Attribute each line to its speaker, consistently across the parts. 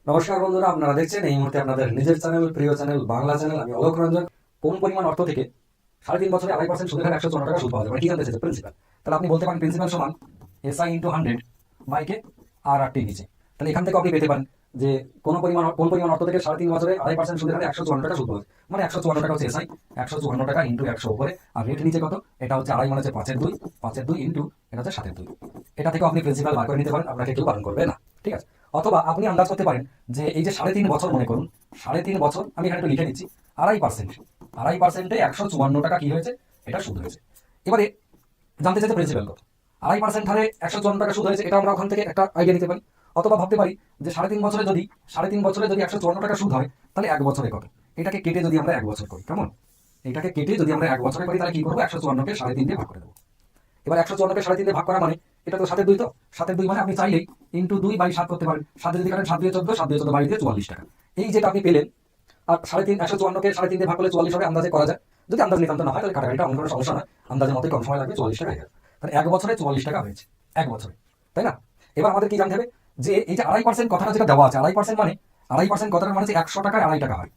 Speaker 1: নমস্কার বন্ধুরা, আপনারা দেখছেন এই মুহূর্তে আপনাদের নিজের চ্যানেল, প্রিয় চ্যানেল, বাংলা চ্যানেল। আমি অলোক রঞ্জন। কোন পরিমাণ অর্থ থেকে 3.5 বছরে 2.5% সুদের হারে 154 টাকা সুদ পাওয়া যায়, মানে কি জানতে চাইছে? প্রিন্সিপাল। তাহলে আপনি বলতে পারেন প্রিন্সিপাল সমান SI ইন্টু 100 বাইকে আর আর টি নিচে। তাহলে এখান থেকে আপনি পেতে পারেন যে কোন পরিমাণ অর্থ থেকে 3.5 বছরে 2.5% সুদের হারে 154 টাকা সুদ পাওয়া যায়, মানে 154 টাকা হচ্ছে SI, 154 টাকা ইন্টু 100 উপরে, আর রেট নিচে কত? এটা হচ্ছে আড়াই, মানে হচ্ছে 5/2 ইন্টু এটা হচ্ছে 7/2। এটা থেকে আপনি প্রিন্সিপাল বার করে নিতে পারেন, আপনাকে কেউ বারণ করবে না। ঠিক আছে? অথবা আপনি আন্দাজ করতে পারেন যে এই যে 3.5 বছর, মনে করুন 3.5 বছর, আমি এখানে একটু লিখে নিচ্ছি, 2.5%, 154 টাকা কি হয়েছে? এটা সুদ হয়েছে। এবারে জানতে চাইছে প্রিন্সিপাল কত। 2.5% হারে 154 টাকা সুদ হয়েছে, এটা আমরা ওখান থেকে একটা আইডিয়া নিতে পারি। অথবা ভাবতে পারি যে 3.5 বছরে যদি 154 টাকা সুদ হয়, তাহলে 1 বছরে কত? এটাকে কেটে যদি আমরা 1 বছর করি, কেমন? এটাকে কেটে যদি আমরা 1 বছরে করি, তাহলে কি করবো? 154কে 3.5 দিয়ে ভাগ করে দেবো। এবার 154কে 3.5 দিয়ে ভাগ করা মানে এটা তো 7/2, তো 7/2 মানে আপনি চাইলেই ইন্টু 2/7 করতে পারেন। 7 যদি কাটেন 7 দিয়ে 14, 7 দিয়ে 14 22 দিয়ে 44 টাকা। এই যেটা আপনি পেলেন, আর 3.5, 154কে 3.5 দিয়ে ভাগ করলে 44 হবে, আন্দাজে করা যায়। যদি আন্দাজ নিতান্ত না হয় তাহলে কাটাকাটিটা অন্য কোনো সমস্যা না, আন্দাজের মতোই কম সময় লাগবে, 44 টাকা হয়ে যাবে। তাহলে 1 বছরে 44 টাকা হয়েছে, 1 বছরে, তাই না? এবার আমাদের কি জানতে হবে যে এই যে 2.5% কথাটা যেটা দেওয়া আছে, 2.5% মানে 2.5% কথাটা মানে 100 টাকায় 2.5 টাকা হয়,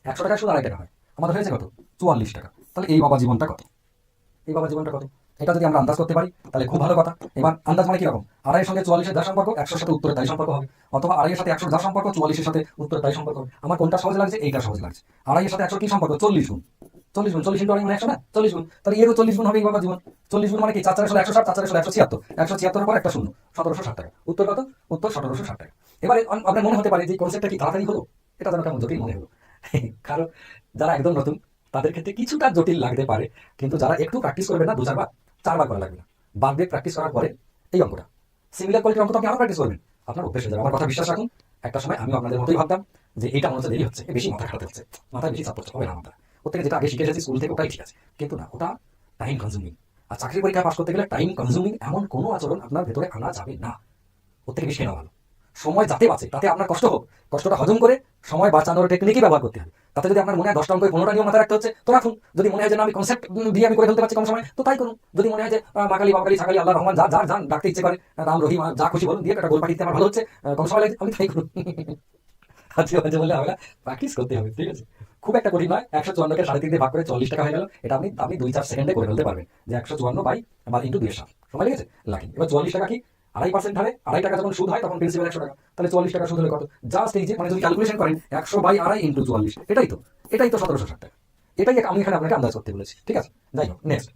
Speaker 1: 100 টাকায় শুধু 2.5 টাকা হয়। আমাদের হয়েছে কত? 44 টাকা। তাহলে এই বাবা জীবনটা কত? এই বাবা জীবনটা কত? এটা যদি আমরা আন্দাজ করতে পারি তাহলে খুব ভালো কথা। এবার আন্দাজ মানে কিরকম? 2.5 সঙ্গে 44 যা সম্পর্ক, 100 সাথে উত্তরের তাই সম্পর্ক হবে। অথবা 2.5 সাথে 100 যা সম্পর্ক, 44 সাথে উত্তরের তাই সম্পর্ক হবে। আমার কোনটা সহজ লাগছে? এইটা সহজ লাগছে। 2.5 সাথে 100 কি সম্পর্ক? 40 গুণ। 40 গুণ, 40 ইন্টু 2.5 মানে 100 না? 40 গুণ। তাহলে এরও 40 গুণ হবে এই বাবা জীবন। 40 গুণ মানে কি? 4 4 160, 4 4 176, 176 পর একটা শূন্য, 1760 টাকা। উত্তর কত? উত্তর 1760 টাকা। এবারে আপনার মনে হতে পারে যে কনসেপ্টটা কি তাড়াতাড়ি হলো? এটা যেন কেমন জটিল মনে হলো। কারণ যারা একদম নতুন তাদের ক্ষেত্রে কিছুটা জটিল লাগতে পারে, কিন্তু যারা একটু প্র্যাকটিস করবে না, 2-4 বার, 4 বার করা লাগবে না, বাদ দিয়ে প্র্যাকটিস করার পরে এই অঙ্কটা, সিমিলার কোয়ালিটির অঙ্ক তো আপনি আরো প্র্যাকটিস করবেন, আপনার অভ্যেস হয়ে যাবে। আমার কথা বিশ্বাস রাখুন। একটা সময় আমিও আপনাদের মতোই ভাবতাম যে এটা মনে হচ্ছে দেরি হচ্ছে, বেশি মাথা খাটাতে হচ্ছে, মাথায় বেশি চাপ পড়ছে, হবে না মাথা। ওর থেকে যেটা আগে শিখে এসেছি স্কুল থেকে, ওটাই ঠিক আছে। কিন্তু না, ওটা টাইম কনজিউমিং। আর চাকরি পরীক্ষা পাস করতে গেলে টাইম কনজিউমিং এমন কোনো আচরণ আপনার ভেতরে আনা যাবে না। ওর থেকে বেশি নেওয়া ভালো। সময় যাতে বাঁচে, তাতে আপনার কষ্ট হোক, কষ্টটা হজম করে সময় বাঁচানোর টেকনিকই ব্যবহার করতে হবে। তাতে যদি আপনার মনে হয় 10টা অঙ্ক 15টা নিয়ম মাথায় রাখতে হচ্ছে, তো রাখুন। যদি মনে হয় যে না, আমি কনসেপ্ট দিয়ে আমি করে ফেলতে পারছি কম সময়, তো তাই করুন। যদি মনে হয় যে মাকালি বাবাকালি ছাকালি আল্লাহ রহমান যা যা যান ডাকতে ইচ্ছে করে, রাম রহিম যা খুশি বলুন, দিয়ে একটা গোল পাঠিয়ে আমার ভালো হচ্ছে, কম সময় লাগে, আমি তাই করুন। আজকে মাঝে বললে হবে না, প্র্যাকটিস করতে হবে। ঠিক আছে? খুব একটা কঠিন নয়। 154কে 3.5 দিয়ে ভাগ করে 44 টাকা হয়ে গেল। এটা আপনি 2-4 সেকেন্ডে করে ফেলতে পারবেন, যে 154 বাই বা ইন্টু 2.7 সময় লেগেছে, লাকি। এবার 44 টাকা কি? 2.5% হারে 2.5 টাকা যখন সুদ হয়, তখন প্রিন্সিপাল 100 টাকা। তাহলে 44 টাকা সুদ হলে কত? জাস্ট এই যে, মানে যদি ক্যালকুলেশন করেন 100 বাই 2.5 ইন্টু 44, এটাই তো 1760 টাকা। এটাই আমি এখানে আপনাকে আন্দাজ করতে বলেছি। ঠিক আছে? যাই হোক, নেক্সট।